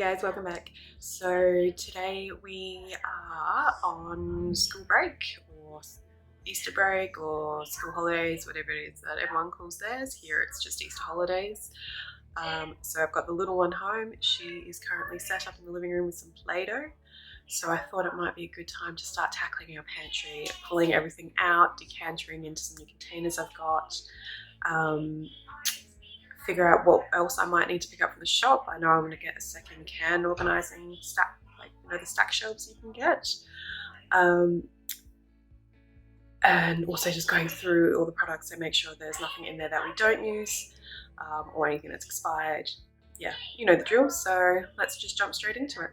guys, welcome back. So today we are on school break or Easter break or school holidays, whatever it is that everyone calls theirs. Here it's just Easter holidays. So I've got the little one home. She is currently set up in the living room with some Play-Doh. So I thought it might be a good time to start tackling our pantry, pulling everything out, decantering into some new containers I've got. Figure out what else I might need to pick up from the shop. I know I'm going to get a second can organising stack, like the stack shelves you can get. And also just going through all the products to make sure there's nothing in there that we don't use or anything that's expired. Yeah, you know the drill, so let's just jump straight into it.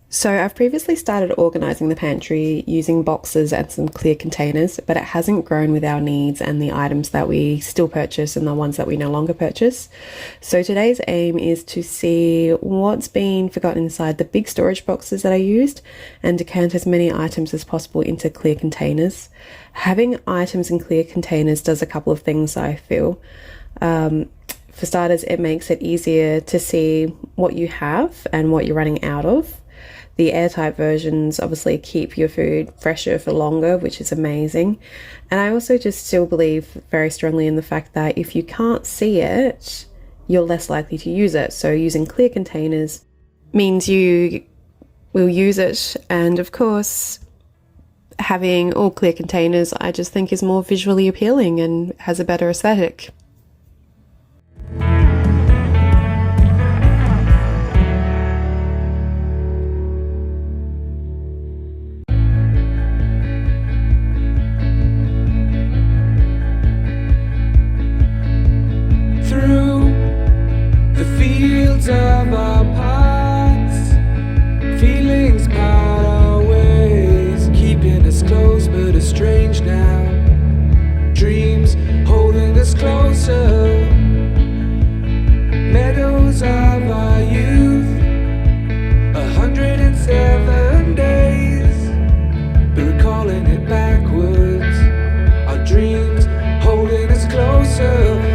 So I've previously started organising the pantry using boxes and some clear containers, but it hasn't grown with our needs and the items that we still purchase and the ones that we no longer purchase. So today's aim is to see what's been forgotten inside the big storage boxes that I used and decant as many items as possible into clear containers. Having items in clear containers does a couple of things, I feel. For starters, it makes it easier to see what you have and what you're running out of. The airtight versions obviously keep your food fresher for longer, which is amazing. And I also just still believe very strongly in the fact that if you can't see it, you're less likely to use it. So using clear containers means you will use it. And of course, having all clear containers, I just think is more visually appealing and has a better aesthetic. Of our paths, feelings part our ways, keeping us close but estranged now. Dreams holding us closer, meadows of our youth, 107 days, but recalling it backwards. Our dreams holding us closer.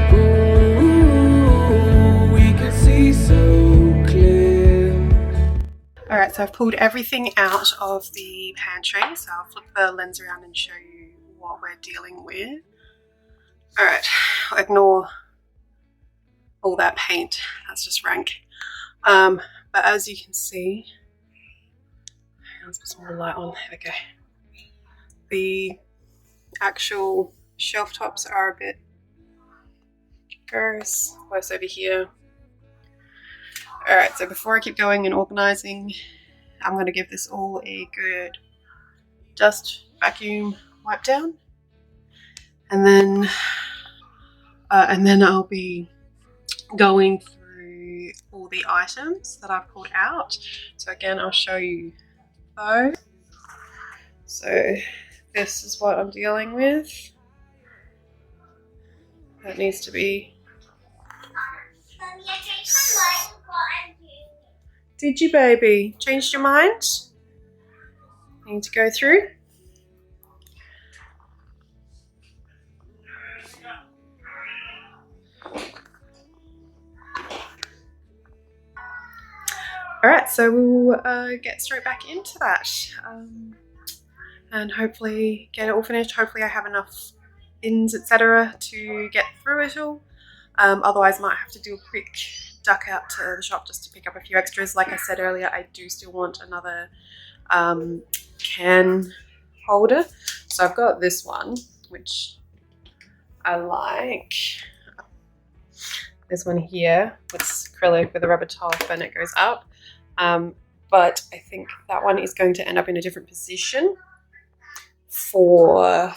Alright, so I've pulled everything out of the pantry, so I'll flip the lens around and show you what we're dealing with. Alright, ignore all that paint, that's just rank. But as you can see, let's put some more light on, there we go. The actual shelf tops are a bit gross, worse over here. Alright, so before I keep going and organising, I'm going to give this all a good dust vacuum wipe down, and then I'll be going through all the items that I've pulled out. So again, I'll show you those. So this is what I'm dealing with. That needs to be... Did you, baby? Changed your mind? Need to go through? Alright, so we'll get straight back into that and hopefully get it all finished. Hopefully I have enough bins, etc. to get through it all. Otherwise I might have to do a quick duck out to the shop just to pick up a few extras. Like I said earlier, I do still want another can holder. So I've got this one, which I like. This one here, it's acrylic with a rubber top and it goes up. But I think that one is going to end up in a different position for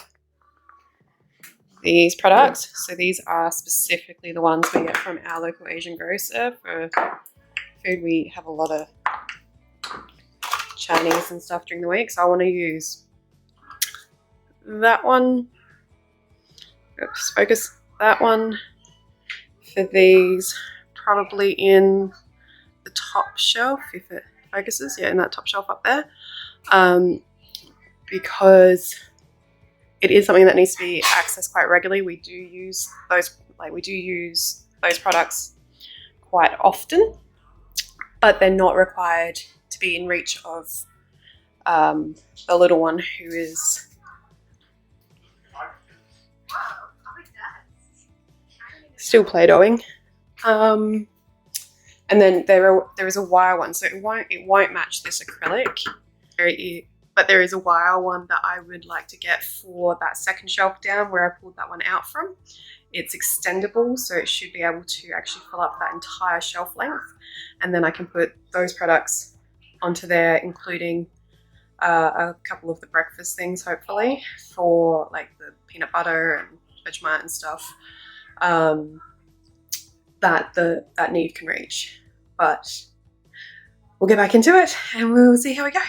these products. So these are specifically the ones we get from our local Asian grocer for food. We have a lot of Chinese and stuff during the week, so I want to use that one. Oops, focus. That one for these, probably in the top shelf if focuses, yeah, in that top shelf up there, because it is something that needs to be accessed quite regularly. We do use those products quite often, but they're not required to be in reach of the little one who is still Play-Dohing. And then there is a wire one, so it won't match this acrylic. But there is a wire one that I would like to get for that second shelf down where I pulled that one out from. It's extendable, so it should be able to actually fill up that entire shelf length, and then I can put those products onto there, including a couple of the breakfast things, hopefully, for like the peanut butter and Vegemite and stuff, that Neve can reach. But we'll get back into it and we'll see how we go.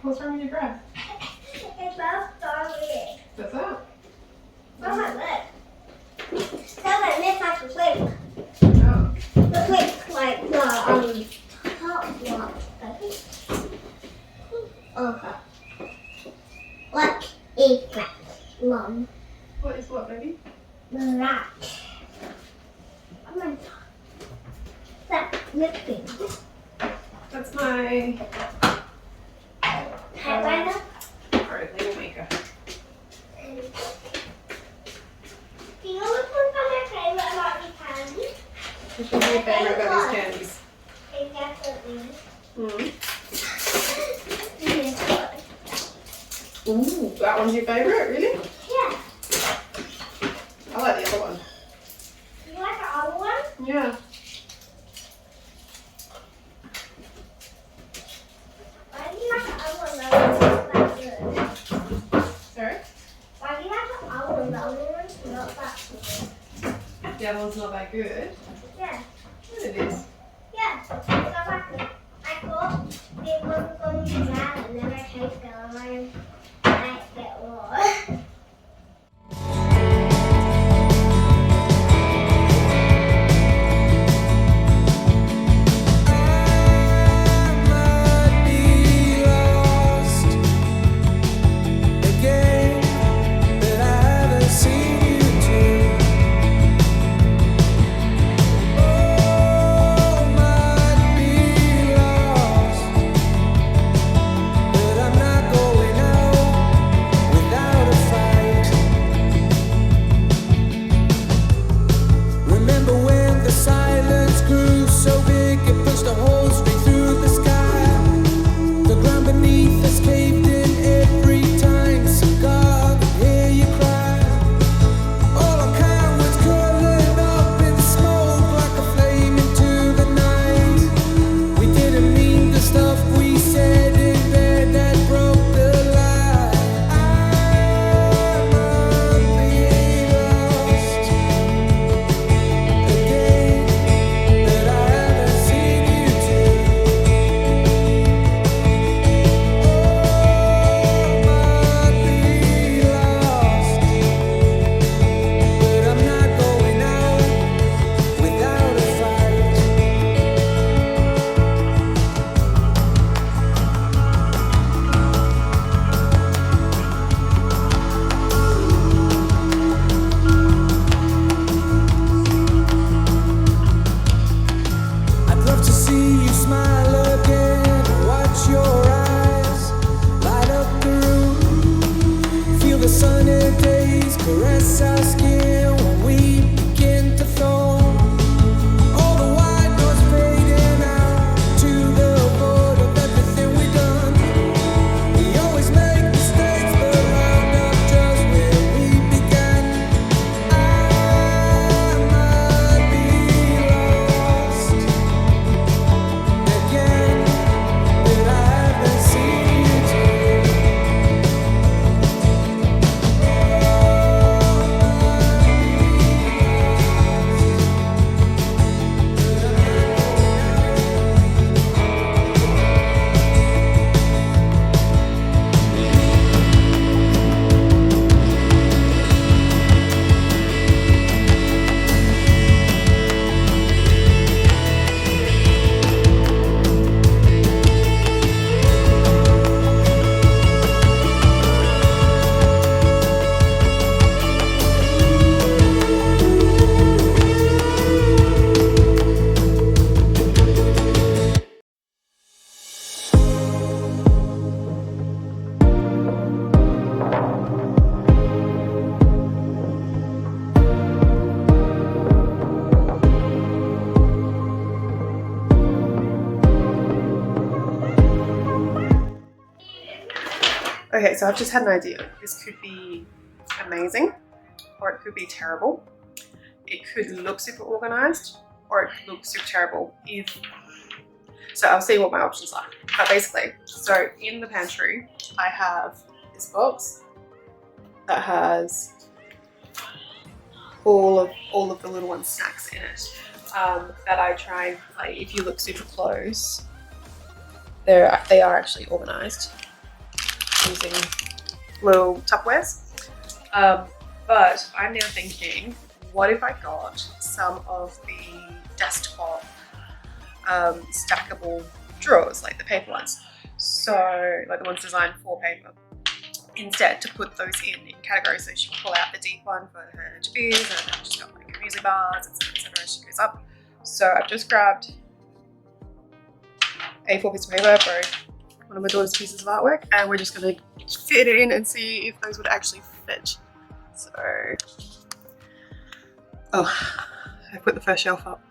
What's wrong with your breath? It's both starry. What's that? On my lip. Because I miss my sleep. Oh. The sleep like the top one. Okay. What is that, Mom? What is what, baby? That. Oh my God. That lifting. That's my Typewriter? Legal maker. Do you know which one's my favorite about these candies? Which one's your favourite about these candies? Definitely. Ooh, that one's your favourite, really? Yeah. I like the other one. You like the other one? Yeah. Why do you like the other one? The other one's not that good. Sorry? Why do you like the other one? The other one's not that good. The other one's not that good. Yeah. Yes, it is. Yeah. It's not that good. I thought it was going to be bad and then I tasted it and I liked it more. Okay, so I've just had an idea. This could be amazing, or it could be terrible. It could look super organized, or it could look super terrible. So I'll see what my options are. But basically, so in the pantry, I have this box that has all of the little snacks in it. That I try and play. If you look super close, they are actually organized using little Tupperwares. But I'm now thinking, what if I got some of the desktop stackable drawers, like the paper ones, so like the ones designed for paper, instead, to put those in categories. So she can pull out the deep one for her to-bos, and then she's got like her music bars, etc., etc. She goes up. So I've just grabbed A4 piece of paper for one of my daughter's pieces of artwork, and we're just going to fit it in and see if those would actually fit. So, oh, I put the first shelf up.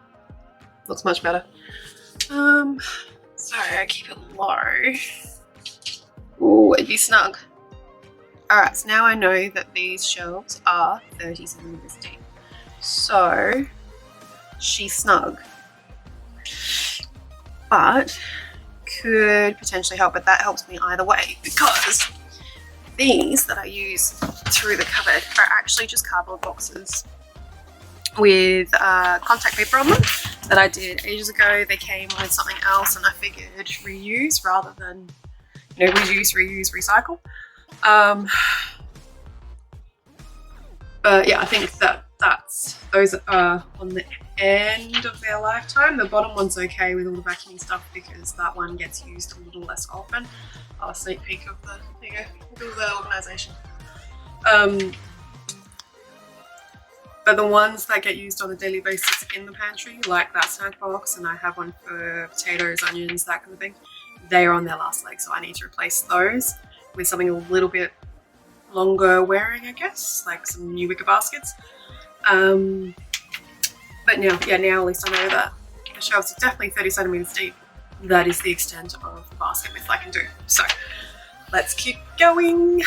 Looks much better. Sorry, I keep it low. Ooh, it'd be snug. Alright, so now I know that these shelves are 30 centimeters deep. So, she's snug. But, could potentially help, but that helps me either way, because these that I use through the cupboard are actually just cardboard boxes with contact paper on them that I did ages ago. They came with something else, and I figured reuse rather than, reduce, reuse, recycle. But yeah, I think those are on the end of their lifetime. The bottom one's okay with all the vacuuming stuff because that one gets used a little less often. I'll sneak peek of the organisation. But the ones that get used on a daily basis in the pantry, like that snack box, and I have one for potatoes, onions, that kind of thing, they are on their last leg, so I need to replace those with something a little bit longer wearing, I guess, like some new wicker baskets. But now at least I know that the shelves are definitely 30 centimeters deep. That is the extent of the basket width I can do. So let's keep going.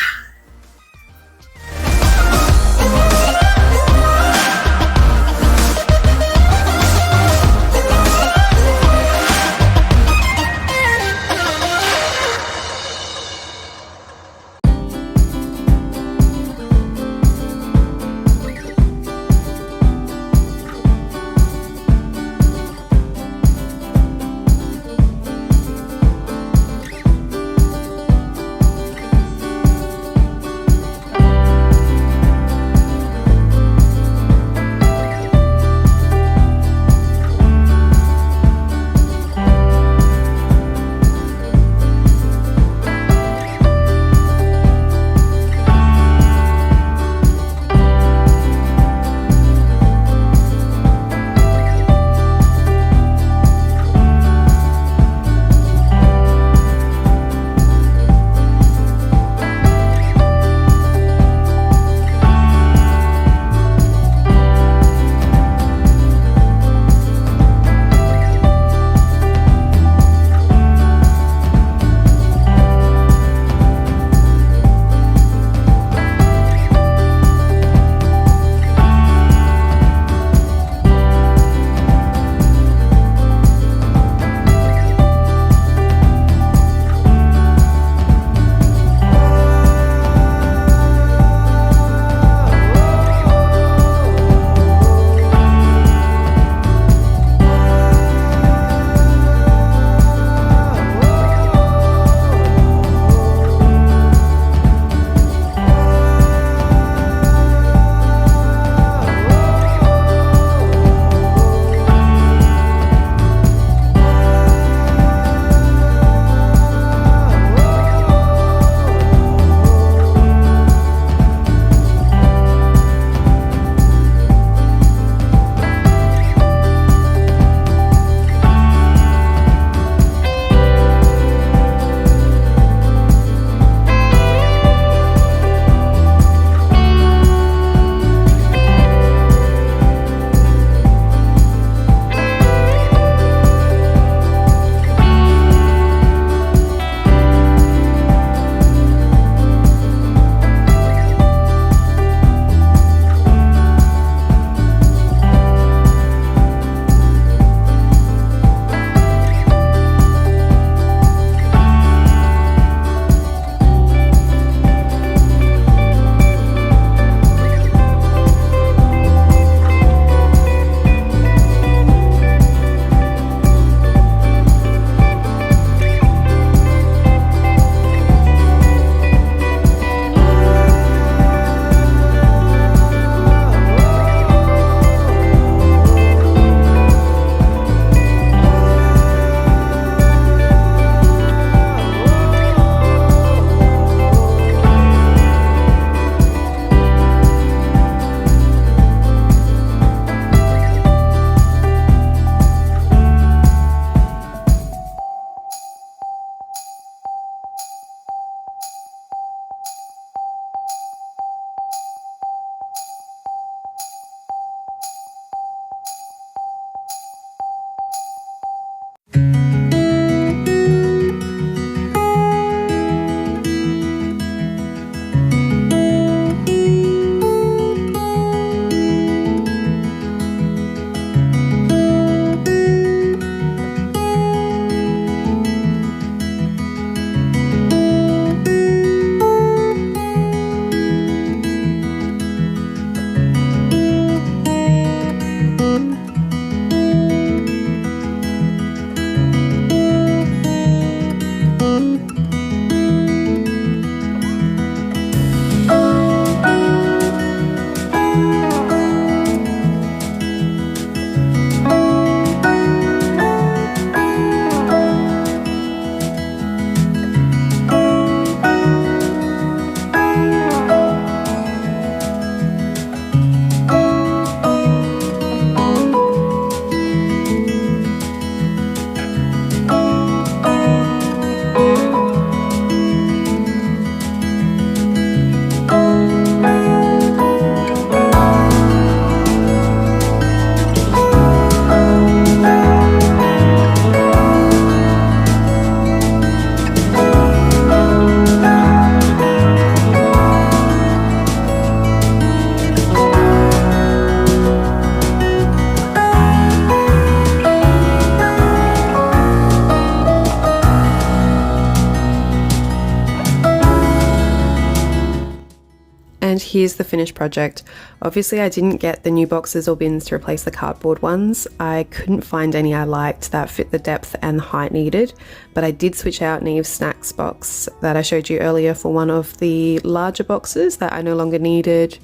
And here's the finished project. Obviously I didn't get the new boxes or bins to replace the cardboard ones. I couldn't find any I liked that fit the depth and the height needed, but I did switch out Neve's snacks box that I showed you earlier for one of the larger boxes that I no longer needed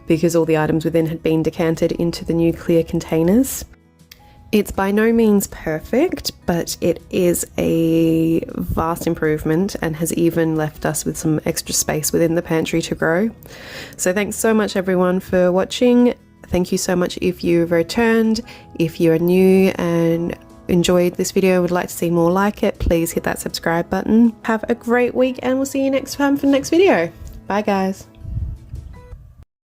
because all the items within had been decanted into the new clear containers. It's by no means perfect, but it is a vast improvement and has even left us with some extra space within the pantry to grow. So thanks so much everyone for watching. Thank you so much if you've returned. If you are new and enjoyed this video and would like to see more like it, please hit that subscribe button. Have a great week and we'll see you next time for the next video. Bye guys.